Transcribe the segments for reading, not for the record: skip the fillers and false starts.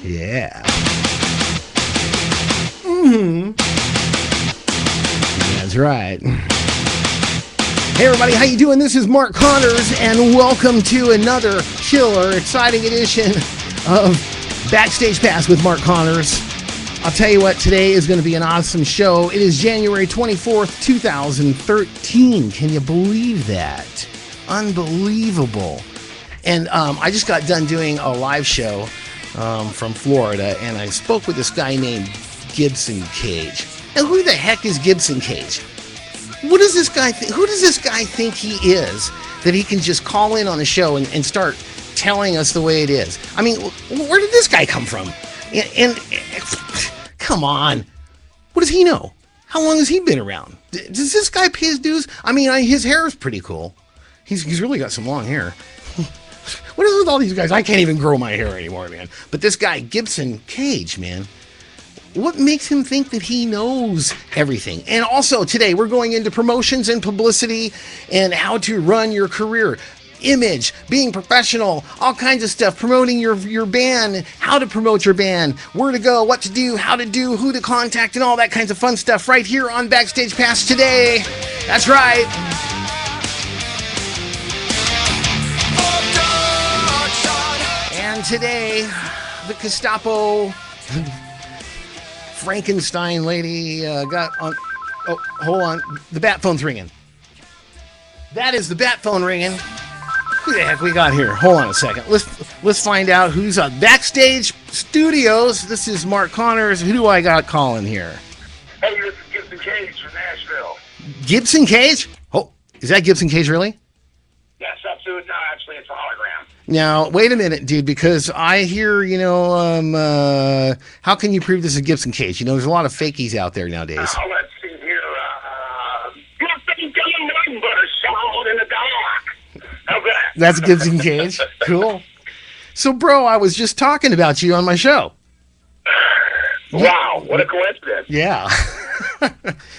Yeah. Mm-hmm. That's right. Hey everybody, how you doing? This is Mark Connors, and welcome to another killer, exciting edition of Backstage Pass with Mark Connors. I'll tell you what, today is going to be an awesome show. It is January 24th, 2013. Can you believe that? Unbelievable. And I just got done doing a live show from Florida, and I spoke with this guy named Gibson Cage. And who the heck is Gibson Cage? What does this guy who does this guy think he is that he can just call in on the show and start telling us the way it is? I mean, where did this guy come from? And come on. What does he know? How long has he been around? Does this guy pay his dues? I mean, his hair is pretty cool. He's really got some long hair. What is with all these guys? I can't even grow my hair anymore, man. But this guy, Gibson Cage, man. What makes him think that he knows everything? And also today we're going into promotions and publicity and how to run your career, image, being professional, all kinds of stuff, promoting your band, how to promote your band, where to go, what to do, how to do, who to contact, and all that kinds of fun stuff right here on Backstage Pass today. That's right. And today, the Gestapo Frankenstein lady got on. Oh, hold on. The bat phone's ringing. That is the bat phone ringing. Who the heck we got here? Hold on a second. Let's find out who's on Backstage Studios. This is Mark Connors. Who do I got calling here? Hey, this is Gibson Cage from Nashville. Gibson Cage? Oh, is that Gibson Cage really? Yes, absolutely. No, actually, it's a hologram. Now, wait a minute, dude, because I hear, how can you prove this is Gibson Cage? You know, there's a lot of fakies out there nowadays. Let's see here. Nothing coming but a shot in the dark. How's that? That's Gibson Cage. Cool. So, bro, I was just talking about you on my show. Wow, what a coincidence. Yeah.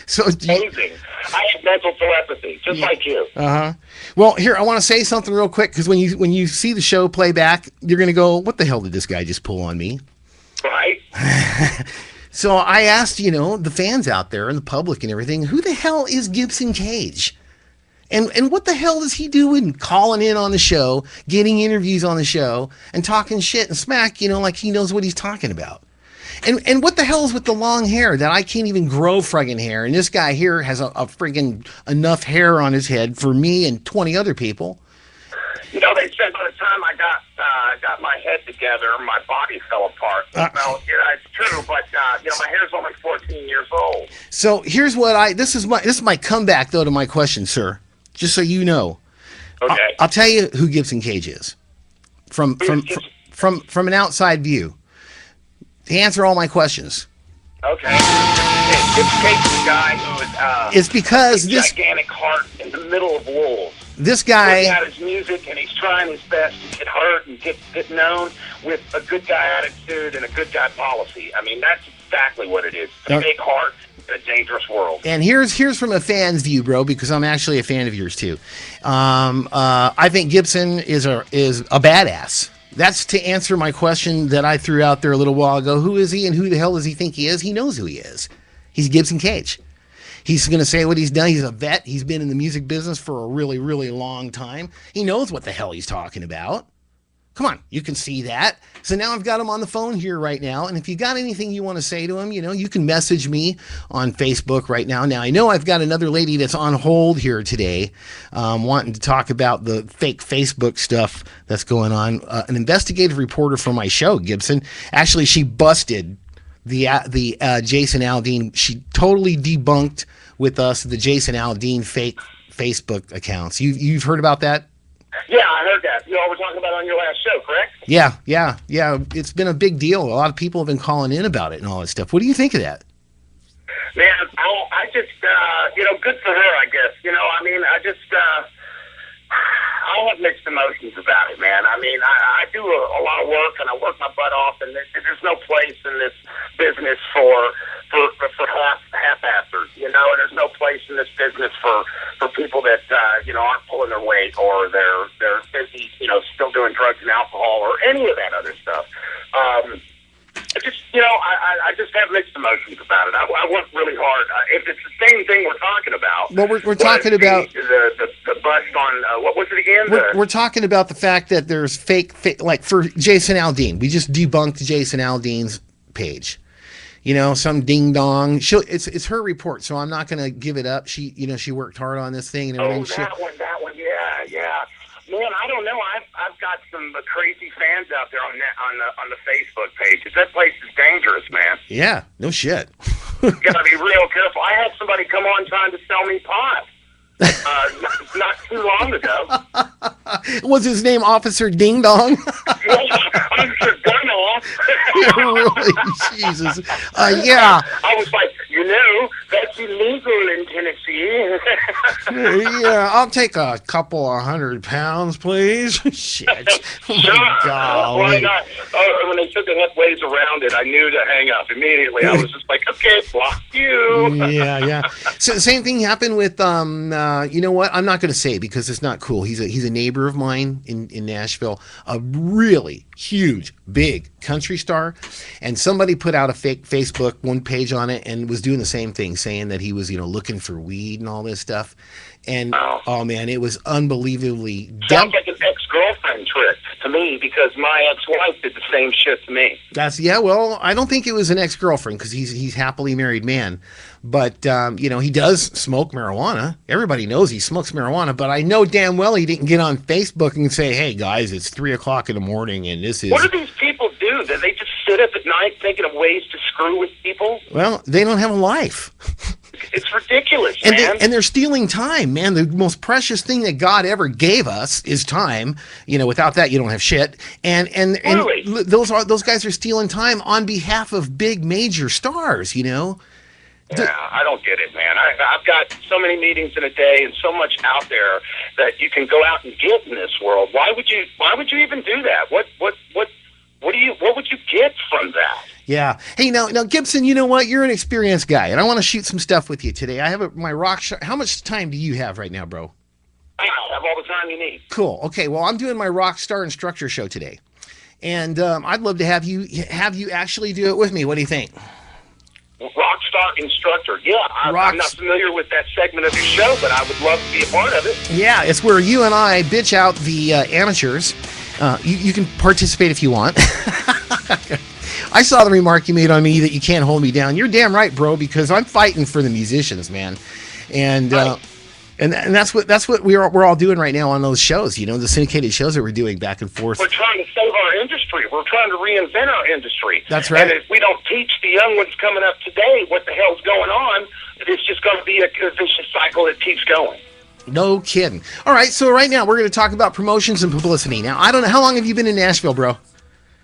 So amazing. I have mental telepathy, just like you. Uh-huh. Well, here, I want to say something real quick, because when you see the show play back, you're going to go, what the hell did this guy just pull on me? Right. So I asked, the fans out there and the public and everything, who the hell is Gibson Cage? And what the hell is he doing calling in on the show, getting interviews on the show, and talking shit and smack, like he knows what he's talking about? And what the hell is with the long hair that I can't even grow friggin' hair? And this guy here has a friggin' enough hair on his head for me and 20 other people. They said by the time I got my head together, my body fell apart. It's true, but my hair's only 14 years old. So here's what this is my comeback though to my question, sir. Just so you know. Okay. I'll tell you who Gibson Cage is. From an outside view. To answer all my questions. Okay. Gibson Cage is the guy who is it's because this gigantic heart in the middle of wolves. This guy got his music and he's trying his best to get heard and get known with a good guy attitude and a good guy policy. I mean, that's exactly what it is. It's a big heart in a dangerous world. And here's from a fan's view, bro, because I'm actually a fan of yours too. I think Gibson is a badass. That's to answer my question that I threw out there a little while ago. Who is he and who the hell does he think he is? He knows who he is. He's Gibson Cage. He's going to say what he's done. He's a vet. He's been in the music business for a really, really long time. He knows what the hell he's talking about. Come on, you can see that. So now I've got him on the phone here right now. And if you got anything you want to say to him, you can message me on Facebook right now. Now, I know I've got another lady that's on hold here today wanting to talk about the fake Facebook stuff that's going on. An investigative reporter for my show, Gibson, actually, she busted the Jason Aldean. She totally debunked with us the Jason Aldean fake Facebook accounts. You've heard about that? Yeah, I heard that. We're talking about on your last show, correct? Yeah. It's been a big deal. A lot of people have been calling in about it and all that stuff. What do you think of that? Man, I just, good for her, I guess. I have mixed emotions about it, man. I do a lot of work, and I work my butt off, and there's no place in this business for half-assers, and there's no place in this business for people that, aren't pulling their weight, or they're busy, still doing drugs and alcohol, or any of that other stuff. I just have mixed emotions about it. I worked really hard. If it's the same thing we're talking about, well, we're talking about the bust on what was it again? We're talking about the fact that there's fake, like for Jason Aldean. We just debunked Jason Aldean's page. You know, some ding dong. It's her report, so I'm not going to give it up. She worked hard on this thing and everything. That one, yeah. Man, I don't know. I've got some crazy fans out there on the Facebook page. That place is dangerous, man. Yeah, no shit. You gotta be real careful. I had somebody come on trying to sell me pot. Not too long ago. Was his name Officer Ding Dong? Officer Gun-Off. Really? Jesus. Yeah. I was like, that's illegal in Tennessee. Yeah, I'll take a couple of 100 pounds, please. Shit. Oh my God. Why not? When they took enough ways around it, I knew to hang up immediately. I was just like, okay, block you. Yeah. So same thing happened with you know what? I'm not going to say because it's not cool. He's a neighbor of mine in Nashville, a really huge, big country star, and somebody put out a fake Facebook one page on it and was doing the same thing, saying that he was looking for weed and all this stuff. And oh man, it was unbelievably sounds like an ex-girlfriend trick to me because my ex-wife did the same shit to me. Well, I don't think it was an ex-girlfriend because he's happily married man, but he does smoke marijuana. Everybody knows he smokes marijuana, but I know damn well he didn't get on Facebook and say, "Hey guys, it's 3:00 in the morning and this is." What do these people do? Do they just sit up at night thinking of ways to screw with people? Well, they don't have a life. It's ridiculous, man. And they're stealing time, man. The most precious thing that God ever gave us is time. Without that, you don't have shit. And really? those guys are stealing time on behalf of big major stars. Yeah, I don't get it, man. I've got so many meetings in a day and so much out there that you can go out and get in this world. Why would you even do that? What would you get from that? Yeah. Hey, now, Gibson, you know what? You're an experienced guy, and I want to shoot some stuff with you today. I have my rock star. How much time do you have right now, bro? I have all the time you need. Cool. Okay. Well, I'm doing my rock star instructor show today, and I'd love to have you actually do it with me. What do you think? Rockstar instructor. Yeah, I'm not familiar with that segment of your show, but I would love to be a part of it. Yeah, it's where you and I bitch out the amateurs. You can participate if you want. I saw the remark you made on me that you can't hold me down. You're damn right, bro, because I'm fighting for the musicians, man. And and that's what we're all doing right now on those shows, the syndicated shows that we're doing back and forth. We're trying to save our industry. We're trying to reinvent our industry. That's right. And if we don't teach the young ones coming up today what the hell's going on, it's just going to be a vicious cycle that keeps going. No kidding. All right, so right now we're going to talk about promotions and publicity. Now, I don't know, how long have you been in Nashville, bro?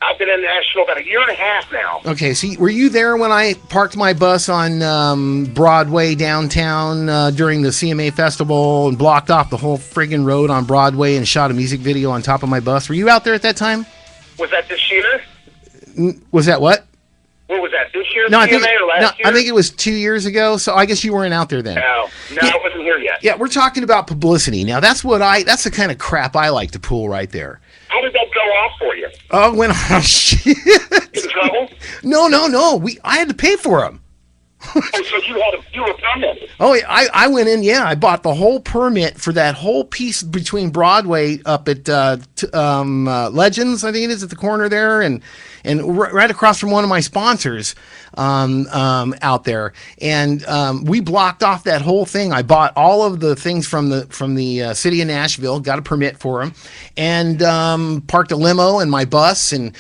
I've been in Nashville about 1.5 years now. Okay, so were you there when I parked my bus on Broadway downtown during the CMA festival and blocked off the whole friggin' road on Broadway and shot a music video on top of my bus? Were you out there at that time? Was that this year? Was that what? What was that, this year? No, CMA or last year? I think it was 2 years ago, so I guess you weren't out there then. No, I wasn't here yet. Yeah, we're talking about publicity. Now, that's the kind of crap I like to pull right there. How did that go off for you? Oh, shit. In trouble? No. I had to pay for them. So you were permitted? Oh, yeah, I went in, I bought the whole permit for that whole piece between Broadway up at Legends, I think it is, at the corner there, and right across from one of my sponsors out there. And we blocked off that whole thing. I bought all of the things from the city of Nashville, got a permit for them, and parked a limo and my bus, and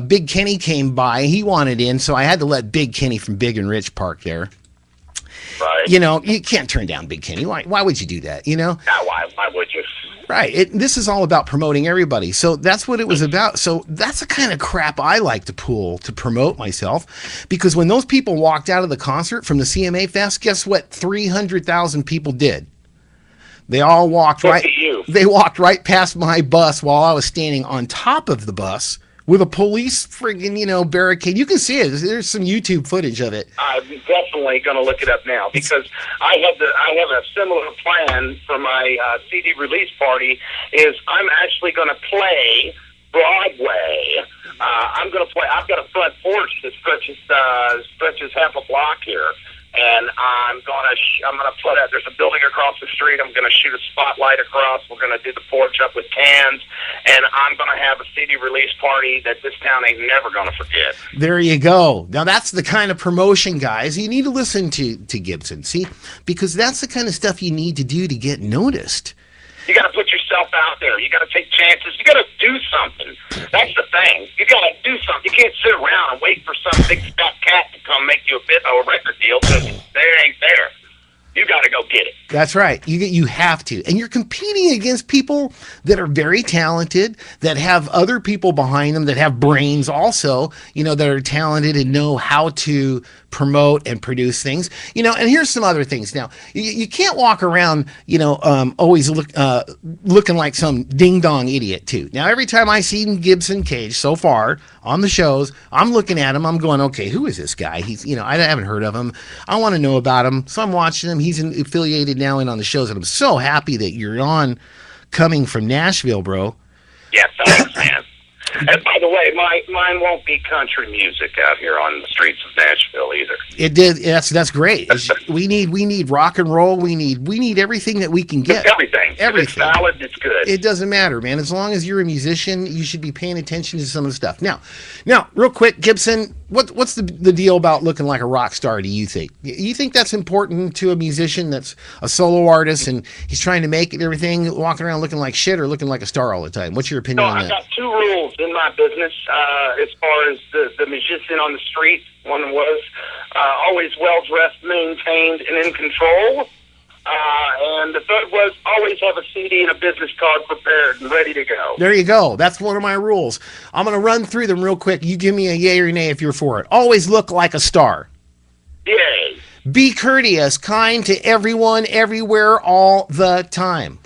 Big Kenny came by. He wanted in, so I had to let Big Kenny from Big and Rich park there. Right. You can't turn down Big Kenny. Why would you do that, Why would you? Right. This is all about promoting everybody. So that's what it was about. So that's the kind of crap I like to pull to promote myself. Because when those people walked out of the concert from the CMA Fest, guess what 300,000 people did? They all walked They walked right past my bus while I was standing on top of the bus with a police friggin', barricade. You can see it. There's some YouTube footage of it. I'm definitely going to look it up now because I have a similar plan for my CD release party. Is I'm actually going to play Broadway. I'm going to play. I've got a front porch that stretches half a block here, and I'm gonna put out. There's a building across the street. I'm going to shoot a spotlight across. We're going to do the porch up with cans, and I'm going to have a CD release party that this town ain't never going to forget. There you go. Now that's the kind of promotion, guys. You need to listen to Gibson, see, because that's the kind of stuff you need to do to get noticed. You got to put yourself out there. You got to take chances. You got to do something. That's the thing. You got to do something. You can't sit around and wait for some big fat cat to come make you a record deal because they ain't there. You got to go get it. That's right. You have to. And you're competing against people that are very talented, that have other people behind them, that have brains also, that are talented and know how to promote and produce things. And here's some other things. Now, you can't walk around, always looking like some ding-dong idiot, too. Now, every time I see Gibson Cage so far on the shows, I'm looking at him. I'm going, okay, who is this guy? He's, I haven't heard of him. I want to know about him. So I'm watching him. He's affiliated now and on the shows, and I'm so happy that you're on coming from Nashville, bro. Yeah, thanks, man. And by the way, mine won't be country music out here on the streets of Nashville either. It did. That's great. We need rock and roll. We need everything that we can get. Everything. Everything. If it's valid, it's good. It doesn't matter, man. As long as you're a musician, you should be paying attention to some of the stuff. Now, real quick, Gibson, what's the deal about looking like a rock star? Do you think? You think that's important to a musician that's a solo artist and he's trying to make it and everything, walking around looking like shit or looking like a star all the time? What's your opinion on that? I've got two rules in my business as far as the musician on the street. One was always well-dressed, maintained, and in control. And the third was always have a CD and a business card prepared and ready to go. There you go. That's one of my rules. I'm going to run through them real quick. You give me a yay or nay if you're for it. Always look like a star. Yay. Be courteous, kind to everyone, everywhere, all the time.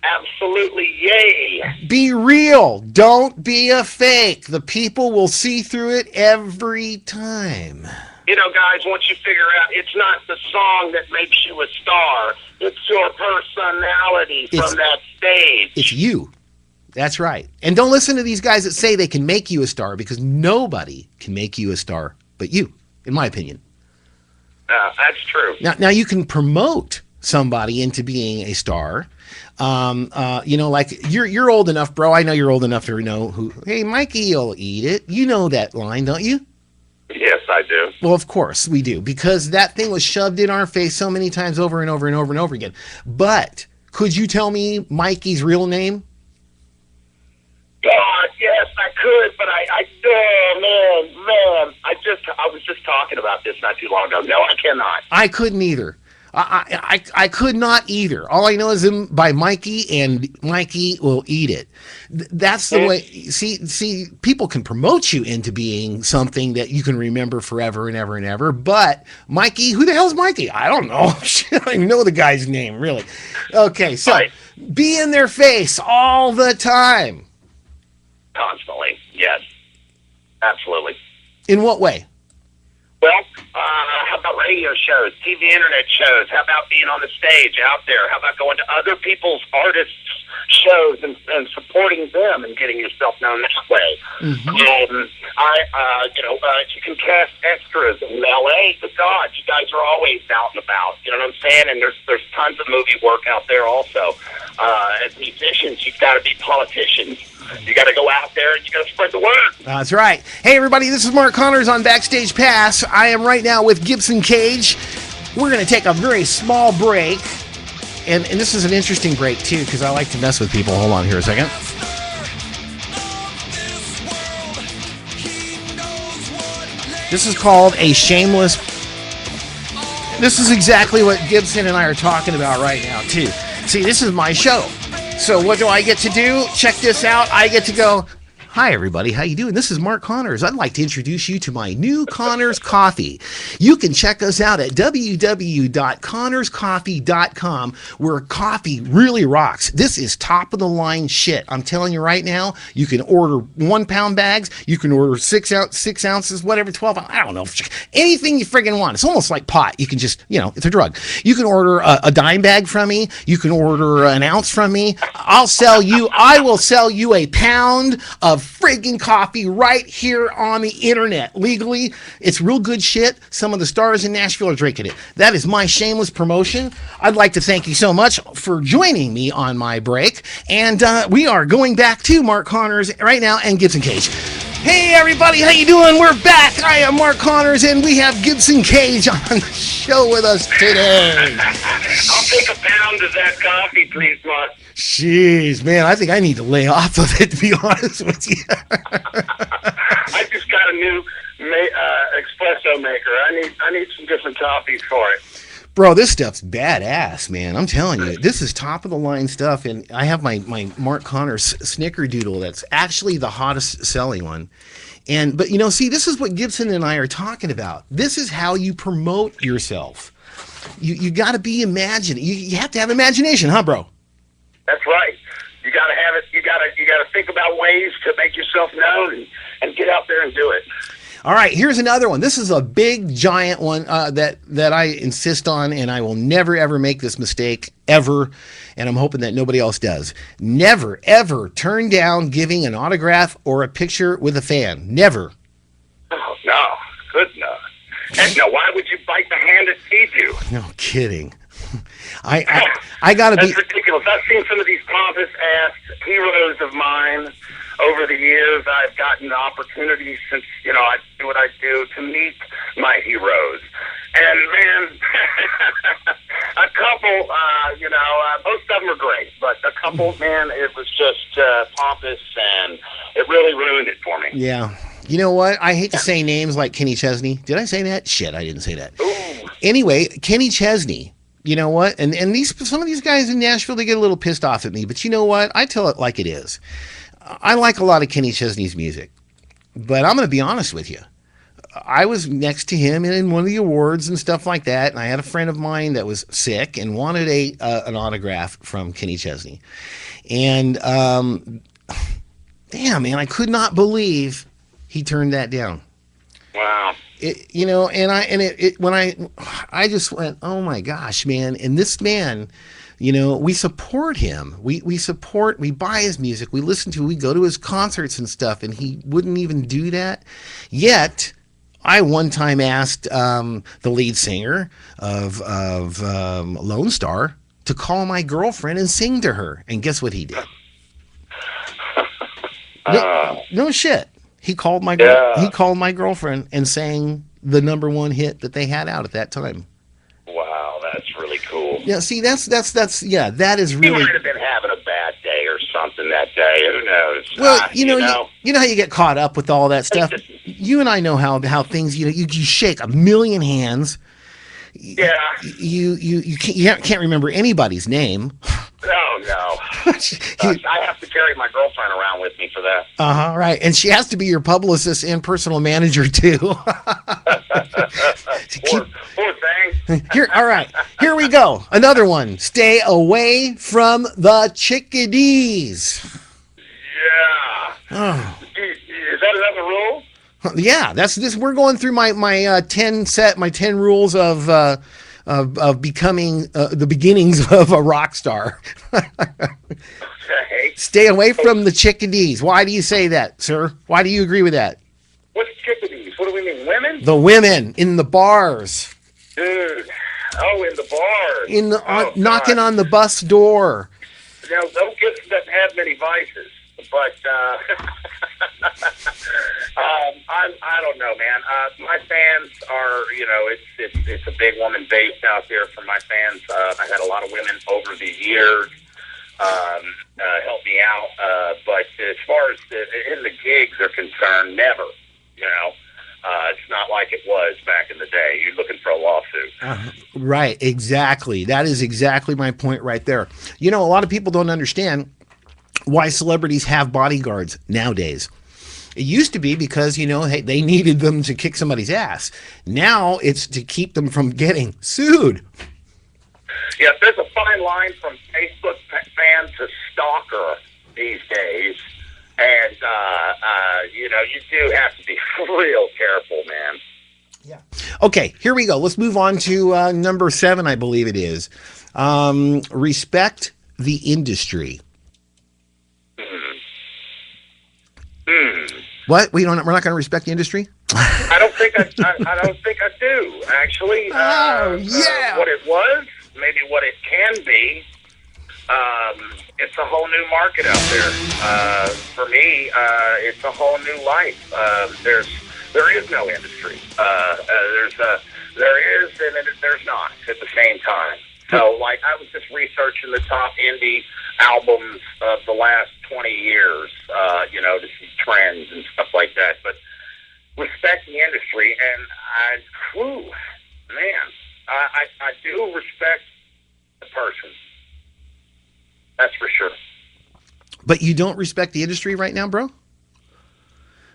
Absolutely yay. Be real. Don't be a fake. The people will see through it every time. Guys, once you figure out it's not the song that makes you a star, it's your personality from that stage. It's you. That's right. And don't listen to these guys that say they can make you a star, because nobody can make you a star but you, in my opinion. That's true. Now you can promote somebody into being a star. Like you're old enough, bro. I know you're old enough to know who. Hey, Mikey will eat it. You know that line, don't you? Yes, I do. Well, of course we do, because that thing was shoved in our face so many times over and over and over and over again. But could you tell me Mikey's real name? God, yes, I could, but I was just talking about this not too long ago. No, I cannot. I couldn't either. I could not either. All I know is him by Mikey, and Mikey will eat it. That's the way. See, people can promote you into being something that you can remember forever and ever and ever. But Mikey, who the hell's Mikey? I don't know. I don't even know the guy's name, really. Okay, so be in their face all the time. Constantly, yes. Absolutely. In what way? Well, how about radio shows, TV, internet shows? How about being on the stage out there? How about going to other people's artists' shows and supporting them and getting yourself known that way? Mm-hmm. You can cast extras in L.A. But God, you guys are always out and about. You know what I'm saying? And there's tons of movie work out there also. As musicians, you've got to be politicians. You got to go out there and you got to spread the word. That's right. Hey, everybody, this is Mark Connors on Backstage Pass. I am right now with Gibson Cage. We're going to take a very small break. And this is an interesting break, too, because I like to mess with people. Hold on here a second. This is called a shameless... This is exactly what Gibson and I are talking about right now, too. See, this is my show. So what do I get to do? Check this out. I get to go, hi, everybody. How you doing? This is Mark Connors. I'd like to introduce you to my new Connors Coffee. You can check us out at www.connorscoffee.com, where coffee really rocks. This is top-of-the-line shit. I'm telling you right now, you can order 1 pound bags. You can order 6 ounces, whatever, 12 ounces. I don't know. Anything you friggin' want. It's almost like pot. You can just, it's a drug. You can order a dime bag from me. You can order an ounce from me. I will sell you a pound of friggin' coffee right here on the internet legally. It's real good shit. Some of the stars in Nashville are drinking it. That is my shameless promotion. I'd like to thank you so much for joining me on my break. And we are going back to Mark Connors right now and Gibson Cage. Hey everybody, how you doing? We're back. I am Mark Connors and we have Gibson Cage on the show with us today. I'll take a pound of that coffee, please, Mark. Jeez, man, I think I need to lay off of it, to be honest with you. I just got a new espresso maker. I need some different coffees for it. Bro, this stuff's badass, man. I'm telling you, this is top of the line stuff. And I have my Mark Connors Snickerdoodle that's actually the hottest selling one. But you know, see, this is what Gibson and I are talking about. This is how you promote yourself. You got to be imaginative. You have to have imagination, huh, bro? That's right. You got to have it. You got to think about ways to make yourself known and get out there and do it. All right, here's another one. This is a big, giant one that I insist on, and I will never, ever make this mistake, ever, and I'm hoping that nobody else does. Never, ever turn down giving an autograph or a picture with a fan. Never. Oh, no. Good no. And no, why would you bite the hand that feeds you? No kidding. I got to be... That's ridiculous. I've seen some of these pompous-ass heroes of mine over the years. I've gotten opportunities since, I do what I do to meet my heroes. And, man, a couple, most of them are great. But a couple, man, it was just pompous, and it really ruined it for me. Yeah. You know what? I hate to say names like Kenny Chesney. Did I say that? Shit, I didn't say that. Ooh. Anyway, Kenny Chesney. You know what? And some of these guys in Nashville, they get a little pissed off at me. But you know what? I tell it like it is. I like a lot of Kenny Chesney's music. But I'm going to be honest with you. I was next to him in one of the awards and stuff like that. And I had a friend of mine that was sick and wanted an autograph from Kenny Chesney. And damn, man, I could not believe he turned that down. Wow. I just went, oh my gosh, man. And this man, we support him. We buy his music. We listen to, we go to his concerts and stuff, and he wouldn't even do that. Yet, I one time asked the lead singer of Lone Star to call my girlfriend and sing to her. And guess what he did? No shit. He called my girlfriend and sang the number one hit that they had out at that time. Wow, that's really cool. Yeah, see, that is really. He might have been having a bad day or something that day. Who knows? Well, you know how you get caught up with all that stuff. You and I know how things. You shake a million hands. Yeah. You can't remember anybody's name. No. I have to carry my girlfriend around with me for that. Right. And she has to be your publicist and personal manager too. Poor thing. All right. Here we go. Another one. Stay away from the chickadees. Yeah. Oh. Is that another rule? Yeah, that's this. We're going through my 10 rules of becoming the beginnings of a rock star. Okay. Stay away from the chickadees. Why do you say that, sir? Why do you agree with that? What's chickadees? What do we mean? Women? The women in the bars. Dude. Oh, in the bars. Knocking on the bus door. Now, those Gibson doesn't have many vices, but I don't know, man. My fans are, it's a big woman base out there for my fans. I had a lot of women over the years help me out, but as far as in the gigs are concerned, never. It's not like it was back in the day. You're looking for a lawsuit. Right, exactly. That is exactly my point right there. A lot of people don't understand why celebrities have bodyguards nowadays. It used to be because, hey, they needed them to kick somebody's ass. Now it's to keep them from getting sued. Yeah, there's a fine line from Facebook fan to stalker these days. And, you do have to be real careful, man. Yeah. Okay, here we go. Let's move on to number 7, I believe it is. Respect the industry. What? We're not going to respect the industry? I don't think I do, actually. What it was, maybe what it can be. It's a whole new market out there. For me, it's a whole new life. There is no industry. There is, and there's not at the same time. So, like, I was just researching the top indie albums of the last 20 years, to see trends and stuff like that. But respect the industry, and I do respect the person. That's for sure. But you don't respect the industry right now, bro?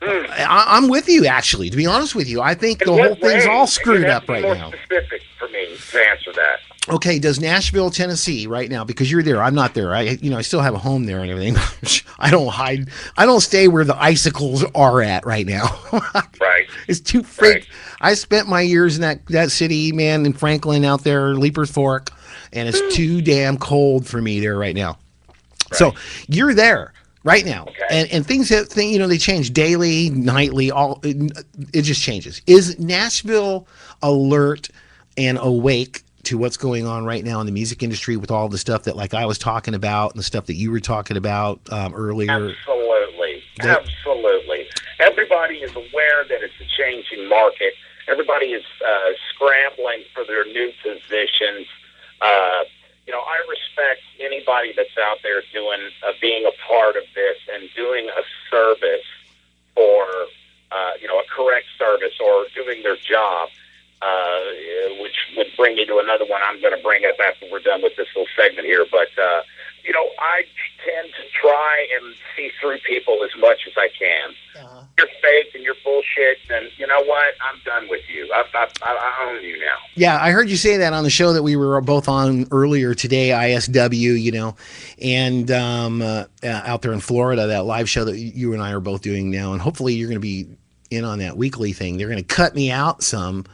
I'm with you, actually. To be honest with you, I think the whole thing's all screwed up right now. Specific for me to answer that. Okay, does Nashville, Tennessee, right now, because you're there, I'm not there. I still have a home there and everything. I don't hide. I don't stay where the icicles are at right now. Right. It's too freak. Right. I spent my years in that city, man, in Franklin out there, Leaper's Fork, and it's too damn cold for me there right now. Right. So you're there right now, okay. and things they change daily, nightly. It just changes. Is Nashville alert and awake to what's going on right now in the music industry with all the stuff that, like, I was talking about and the stuff that you were talking about earlier? Absolutely. Everybody is aware that it's a changing market. Everybody is scrambling for their new positions. I respect anybody that's out there being a part of this and doing a service for, a correct service or doing their job, which would bring me to another one I'm going to bring up after we're done with this little segment here. But, I tend to try and see through people as much as I can. Uh-huh. You're fake and you're bullshit, and you know what? I'm done with you. I own you now. Yeah, I heard you say that on the show that we were both on earlier today, ISW, and out there in Florida, that live show that you and I are both doing now, and hopefully you're going to be in on that weekly thing. They're going to cut me out some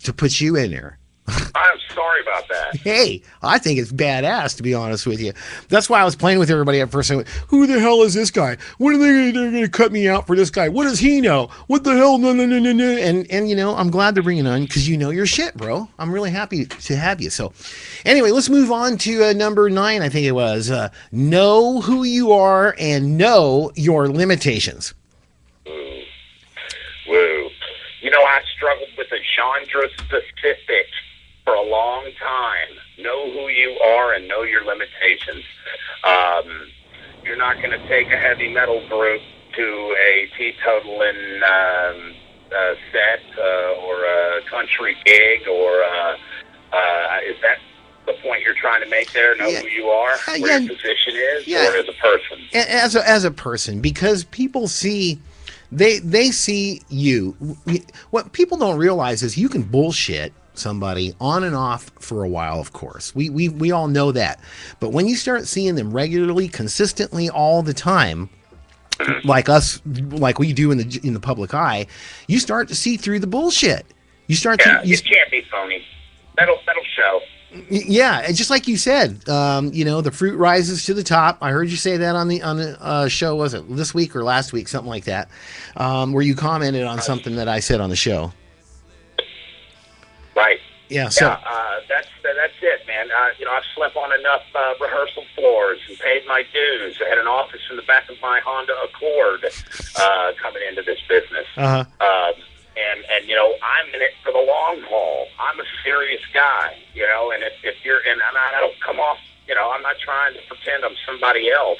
to put you in there. I'm sorry about that. Hey, I think it's badass, to be honest with you. That's why I was playing with everybody at first. I went, who the hell is this guy? What are they're going to cut me out for this guy? What does he know? What the hell? No. And I'm glad they're bringing on because you know your shit, bro. I'm really happy to have you. So anyway, let's move on to number 9, I think it was. Know who you are and know your limitations. Woo. I struggled with a genre specific for a long time. Know who you are and know your limitations. You're not going to take a heavy metal group to a teetotaling set or a country gig, or is that the point you're trying to make there? Know who you are, where your position is, or as a person? As a person, because people see... They see you. What people don't realize is you can bullshit somebody on and off for a while, of course. We all know that. But when you start seeing them regularly, consistently, all the time, like we do in the public eye, you start to see through the bullshit. You start to... You can't be phony. That'll show. Yeah, just like you said, the fruit rises to the top. I heard you say that on the show, was it this week or last week, something like that, where you commented on something that I said on the show. Right. Yeah. So that's it, man. I've slept on enough rehearsal floors and paid my dues. I had an office in the back of my Honda Accord coming into this business. Uh-huh. And I'm in it for the long haul. I'm a serious guy, and if you're, and I don't come off, I'm not trying to pretend I'm somebody else,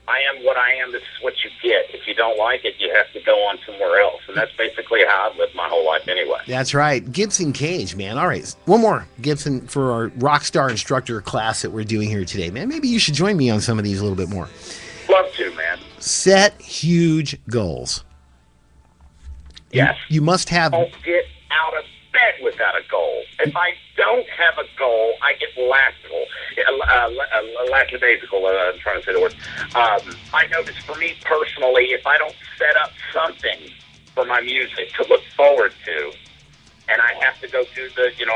I am what I am. This is what you get. If you don't like it, you have to go on somewhere else. And that's basically how I've lived my whole life anyway. That's right. Gibson Cage, man. All right. One more Gibson for our Rockstar Instructor class that we're doing here today, man. Maybe you should join me on some of these a little bit more. Love to, man. Set huge goals. Yes. You must have... Don't get out of bed without a goal. If I don't have a goal, I get lackadaisical. I'm trying to say the word. I notice for me personally, if I don't set up something for my music to look forward to, and I have to go do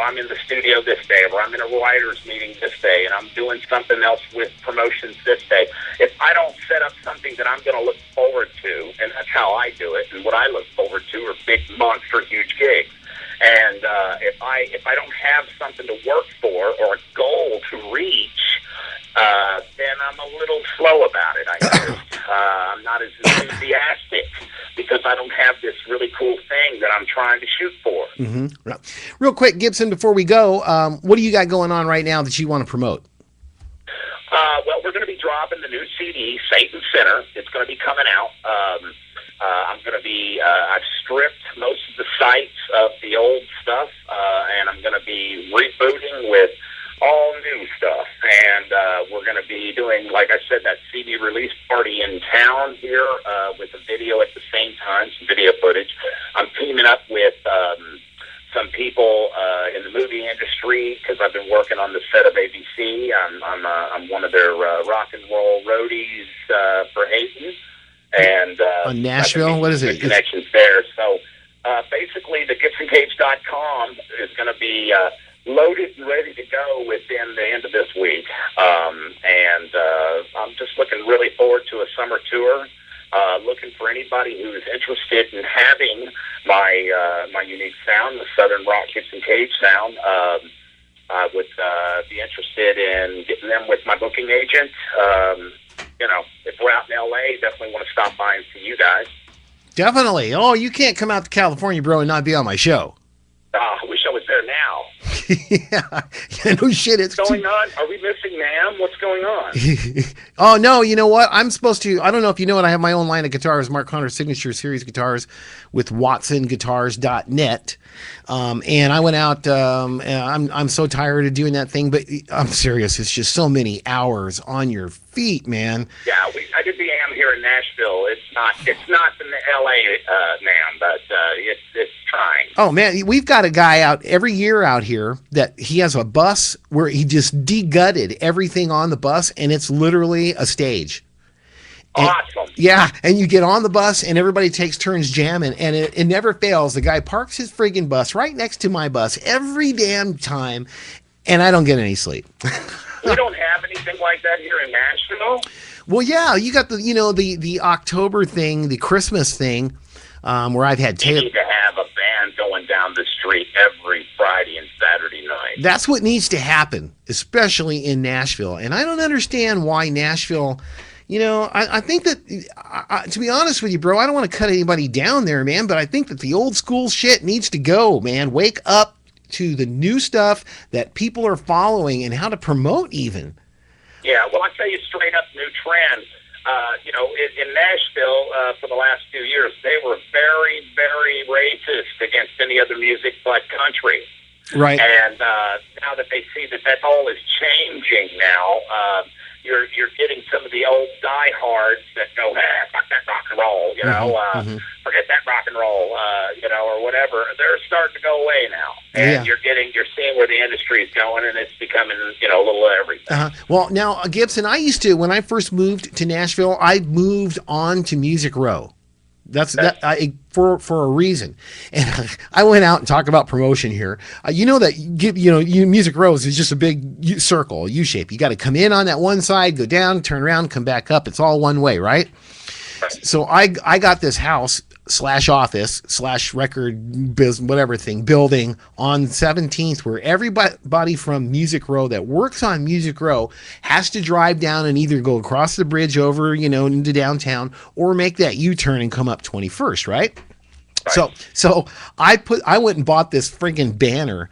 I'm in the studio this day, or I'm in a writer's meeting this day, and I'm doing something else with promotions this day. If I don't set up something that I'm going to look forward to, and that's how I do it, and what I look forward to are big, monster, huge gigs. And if I don't have something to work for or a goal to reach, then I'm a little slow about it. I'm not as enthusiastic because I don't have this really cool thing that I'm trying to shoot for. Mm-hmm. Real quick, Gibson, before we go, what do you got going on right now that you want to promote? Well, we're going to be dropping the new CD, Satan Center. It's going to be coming out. I'm going to be, I've stripped most of the sites of the old stuff, and I'm going to be rebooting with all new stuff. And we're going to be doing, like I said, that CD release party in town here with a video at the same time, some video footage. I'm teaming up with some people in the movie industry because I've been working on the set of ABC. I'm one of their rock and roll roadies for Hayden. And on Nashville, what is it? Connections there. So basically, the GibsonCage.com is going to be loaded and ready to go within the end of this week. And I'm just looking really forward to a summer tour. Looking for anybody who is interested in having my unique sound, the Southern Rock Gibson Cage sound. I would be interested in getting them with my booking agent. If we're out in LA, definitely want to stop by and see you guys. Definitely. Oh, you can't come out to California, bro, and not be on my show. I wish I was there now. Yeah, no shit. What's going on? Are we missing Nam? What's going on? Oh, no, you know what? I'm supposed to, I don't know if you know it, I have my own line of guitars, Mark Connor's Signature Series guitars with WatsonGuitars.net. And I went out, I'm so tired of doing that thing, but I'm serious. It's just so many hours on your feet, man. Yeah, I did the AM here in Nashville. It's not in the LA NAM, but it's trying. Oh man, we've got a guy out every year out here that he has a bus where he just de-gutted everything on the bus, and it's literally a stage. And, awesome. Yeah, and you get on the bus and everybody takes turns jamming, and it never fails. The guy parks his friggin' bus right next to my bus every damn time, and I don't get any sleep. We don't have anything like that here in Nashville. Well, yeah, you got the October thing, the Christmas thing, where I've had You need to have a band going down the street every Friday and Saturday night. That's what needs to happen, especially in Nashville. And I don't understand why Nashville. I think that, to be honest with you, bro, I don't want to cut anybody down there, man, but I think that the old school shit needs to go, man. Wake up to the new stuff that people are following and how to promote even. Yeah, well, I tell you straight up, new trend. In Nashville, for the last few years, they were very, very racist against any other music but country. Right. And now that they see that all is changing now, you're getting some of the old diehards that go, fuck that rock and roll, forget that rock and roll, or whatever. They're starting to go away now, and you're seeing where the industry is going, and it's becoming, a little of everything. Well, now, Gibson, when I first moved to Nashville, I moved on to Music Row. For a reason, and I went out and talked about promotion here. Music Rows is just a big circle, U-shape. You got to come in on that one side, go down, turn around, come back up. It's all one way, right? So I got this house / office / record business, whatever thing, building on 17th, where everybody from Music Row that works on Music Row has to drive down and either go across the bridge over, into downtown, or make that U-turn and come up 21st, right? So I went and bought this friggin' banner.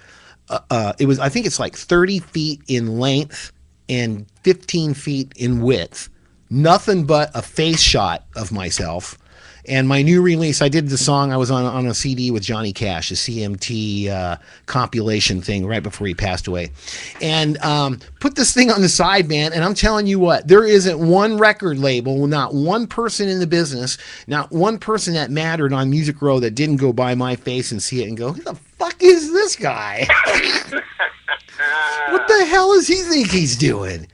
I think it's like 30 feet in length and 15 feet in width. Nothing but a face shot of myself. And my new release, I did the song, I was on a CD with Johnny Cash, a CMT compilation thing right before he passed away. And put this thing on the side, man, and I'm telling you what, there isn't one record label, not one person in the business, not one person that mattered on Music Row that didn't go by my face and see it and go, who the fuck is this guy? What the hell does he think he's doing?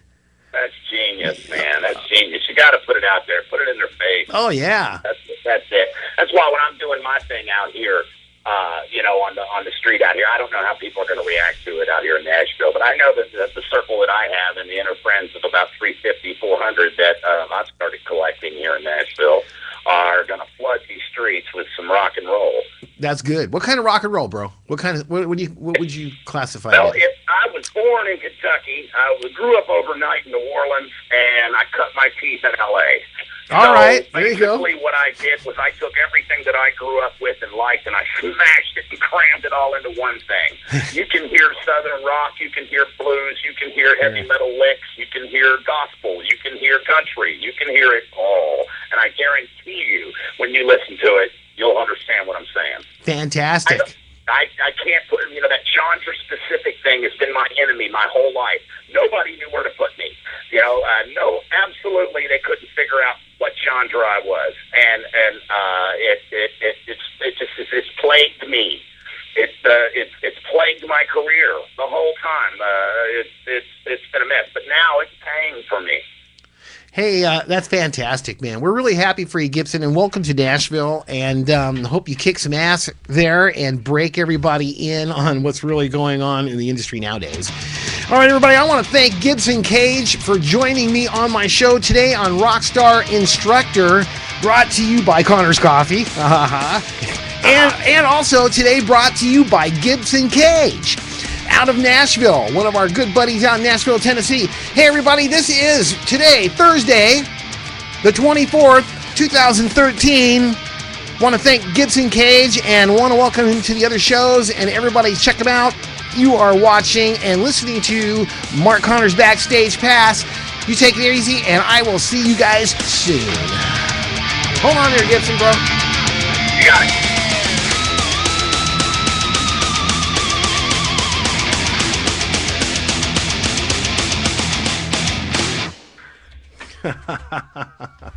That's genius, man. That's genius. You got to put it out there. Put it in their face. Oh, yeah. That's it. That's why when I'm doing my thing out here, on the street out here. I don't know how people are going to react to it out here in Nashville, but I know that the circle that I have and the inner friends of about 350, 400 that I've started collecting here in Nashville are going to flood these streets with some rock and roll. That's good. What kind of rock and roll, bro? What would you classify Well, it? I was born in Kentucky. I grew up overnight in New Orleans, and I cut my teeth in L.A. All right, there you go. Basically, what I did was I took everything that I grew up with and liked, and I smashed it and crammed it all into one thing. You can hear Southern rock, you can hear blues, you can hear heavy metal licks, you can hear gospel, you can hear country, you can hear it all. And I guarantee you, when you listen to it, you'll understand what I'm saying. Fantastic. I can't put, that genre-specific thing has been my enemy my whole life. Nobody knew where to put me. No, absolutely, they couldn't figure out what genre I was, and it's plagued me. It's plagued my career the whole time. It's been a mess, but now it's paying for me. Hey, that's fantastic, man. We're really happy for you, Gibson, and welcome to Nashville. And hope you kick some ass there and break everybody in on what's really going on in the industry nowadays. All right, everybody, I want to thank Gibson Cage for joining me on my show today on Rockstar Instructor, brought to you by Connor's Coffee. And also today brought to you by Gibson Cage, out of Nashville, one of our good buddies out in Nashville, Tennessee. Hey, everybody, this is today, Thursday, the 24th, 2013. Want to thank Gibson Cage and want to welcome him to the other shows, and everybody check him out. You are watching and listening to Mark Connor's Backstage Pass. You take it easy, and I will see you guys soon. Hold on there, Gibson, bro. You got it. Ha ha ha ha ha.